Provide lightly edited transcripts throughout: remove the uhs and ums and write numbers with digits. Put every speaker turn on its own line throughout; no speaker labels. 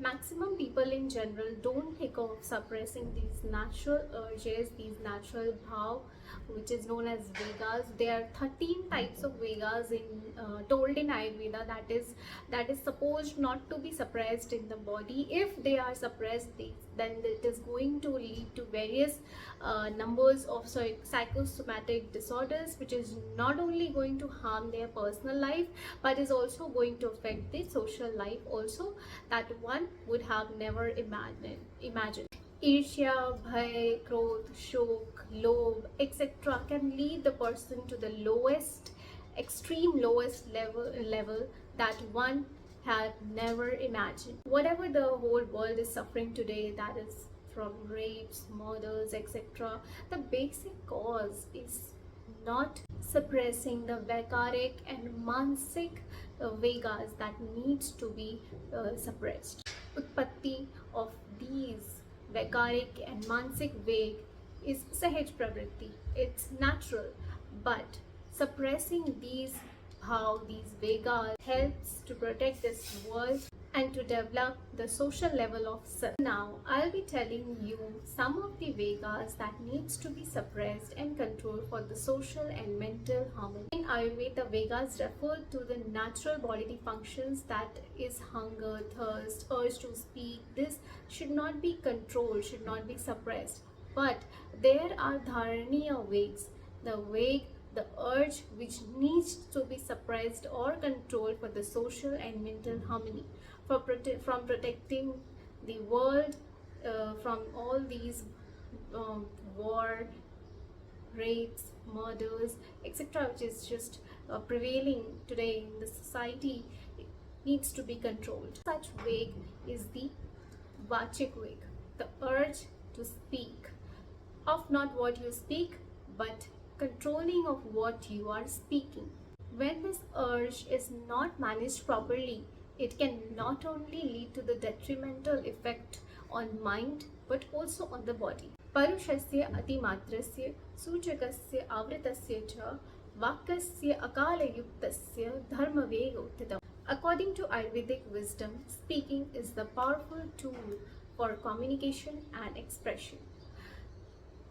Maximum people in general don't think of suppressing these natural urges, these natural bhav, which is known as Vegas. There are 13 types of Vegas told in Ayurveda, that is supposed not to be suppressed in the body. If they are suppressed, then it is going to lead to various numbers of psychosomatic disorders, which is not only going to harm their personal life, but is also going to affect the social life also, that one would have never imagined. Irshya, bhay, krodh, shok, lobh, etc. can lead the person to the extreme lowest level that one had never imagined. Whatever the whole world is suffering today, that is from rapes, murders, etc., the basic cause is not suppressing the Vaikaric and Mansik Vegas that needs to be suppressed. Utpatti of these Vaikaric and Mansik Veg is Sahaj Pravritti. It's natural, but suppressing these these Vegas helps to protect this world and to develop the social level of self. Now, I'll be telling you some of the Vegas that needs to be suppressed and controlled for the social and mental harmony. In Ayurveda, Vegas refer to the natural bodily functions, that is hunger, thirst, urge to speak. This should not be controlled, should not be suppressed. But there are Dharaniya Vegas, the urge which needs to be suppressed or controlled for the social and mental harmony, from protecting the world from all these war, rapes, murders, etc., which is just prevailing today in the society. It needs to be controlled. Such Veg is the Vachik Veg, the urge to speak, of not what you speak, but controlling of what you are speaking. When this urge is not managed properly, it can not only lead to the detrimental effect on mind, but also on the body. Parushasya atimatrasya suchakasya avritasya cha vakkasya akalayuktasya dharmavegotidam. According to Ayurvedic wisdom, speaking is the powerful tool for communication and expression.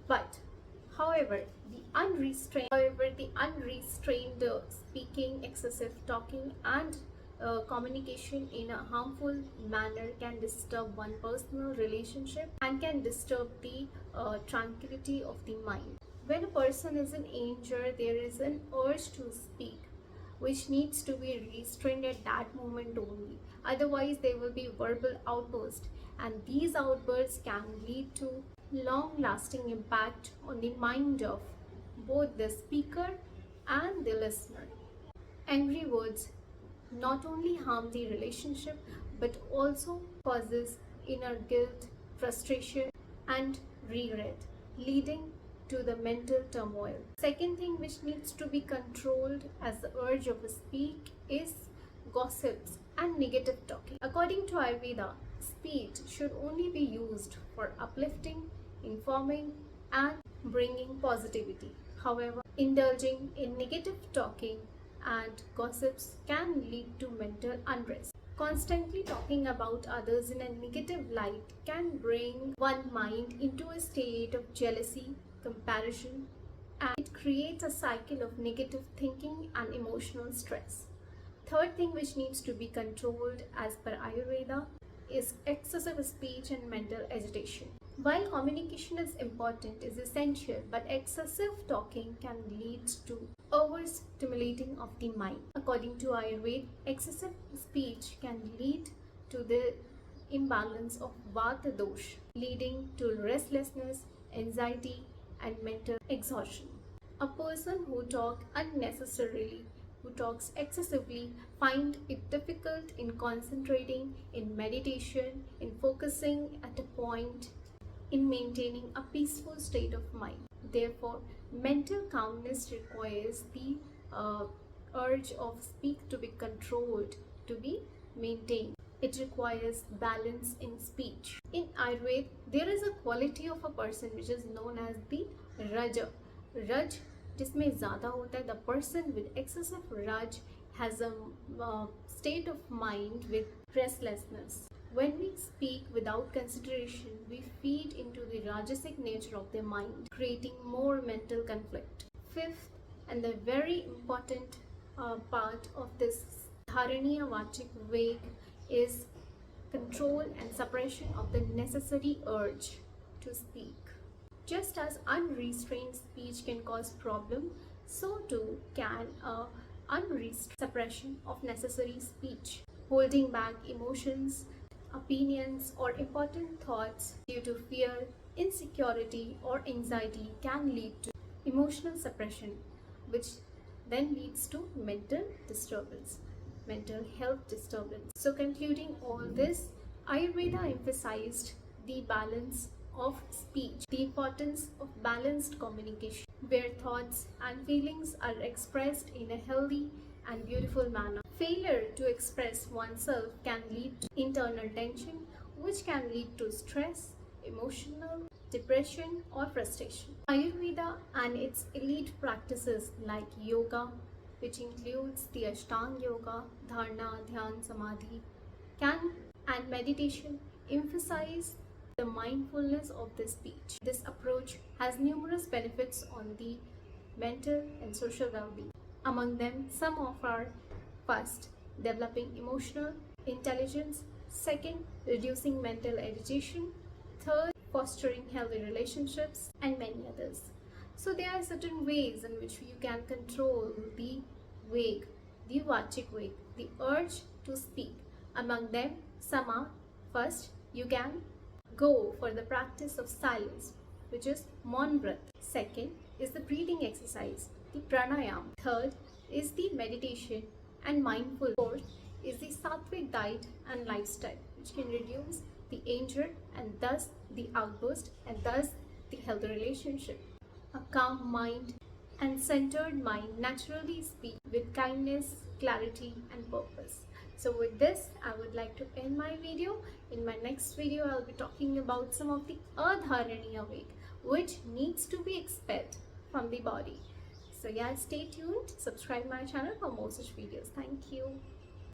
But However, the unrestrained speaking, excessive talking, and communication in a harmful manner can disturb one personal relationship and can disturb the tranquility of the mind. When a person is in danger, there is an urge to speak, which needs to be restrained at that moment only. Otherwise, there will be verbal outbursts, and these outbursts can lead to long-lasting impact on the mind of both the speaker and the listener. Angry words not only harm the relationship, but also causes inner guilt, frustration, and regret, leading to the mental turmoil. Second thing which needs to be controlled as the urge of a speak is gossips and negative talking. According to Ayurveda, speech should only be used for uplifting, informing, and bringing positivity. However, indulging in negative talking and gossips can lead to mental unrest. Constantly talking about others in a negative light can bring one mind into a state of jealousy, comparison, and it creates a cycle of negative thinking and emotional stress. Third thing which needs to be controlled as per Ayurveda is excessive speech and mental agitation. While communication is important, is essential, but excessive talking can lead to overstimulating of the mind. According to Ayurveda, excessive speech can lead to the imbalance of Vata dosh, leading to restlessness, anxiety, and mental exhaustion. A person who talks unnecessarily, who talks excessively, find it difficult in concentrating, in meditation, in focusing at a point, in maintaining a peaceful state of mind. Therefore, mental calmness requires the urge of speak to be controlled, to be maintained. It requires balance in speech. In Ayurveda, there is a quality of a person which is known as the Raja. Raj जिसमें ज़्यादा होता है, the person with excessive Raj has a state of mind with restlessness, When we speak without consideration, we feed into the Rajasic nature of the mind, creating more mental conflict. Fifth, and the very important part of this Dharaniya Vachik Veg is control and suppression of the necessary urge to speak. Just as unrestrained speech can cause problem, so too can a unrestrained suppression of necessary speech. Holding back emotions, opinions, or important thoughts due to fear, insecurity, or anxiety can lead to emotional suppression, which then leads to mental disturbance, mental health disturbance. So, concluding all this, Ayurveda emphasized the balance of speech, the importance of balanced communication, where thoughts and feelings are expressed in a healthy and beautiful manner. Failure to express oneself can lead to internal tension, which can lead to stress, emotional depression, or frustration. Ayurveda and its elite practices like yoga, which includes the Ashtanga Yoga, Dharana, Dhyan, Samadhi, can and meditation emphasize the mindfulness of the speech. This approach has numerous benefits on the mental and social well-being. Among them, some of are: first, developing emotional intelligence; second, reducing mental agitation; third, fostering healthy relationships, and many others. So there are certain ways in which you can control the Veg, the Vachik Veg, the urge to speak. Among them, some are: first, you can go for the practice of silence, which is Maun Vrat. Second is the breathing exercise, the pranayam. Third is the meditation and mindful. Fourth is the sattvic diet and lifestyle, which can reduce the anger and thus the outburst and thus the healthy relationship. A calm mind and centered mind naturally speak with kindness, clarity, and purpose. So with this, I would like to end my video. In my next video, I'll be talking about some of the Adharaniya Veg, which needs to be expelled from the body. So yeah, stay tuned. Subscribe my channel for more such videos. Thank you.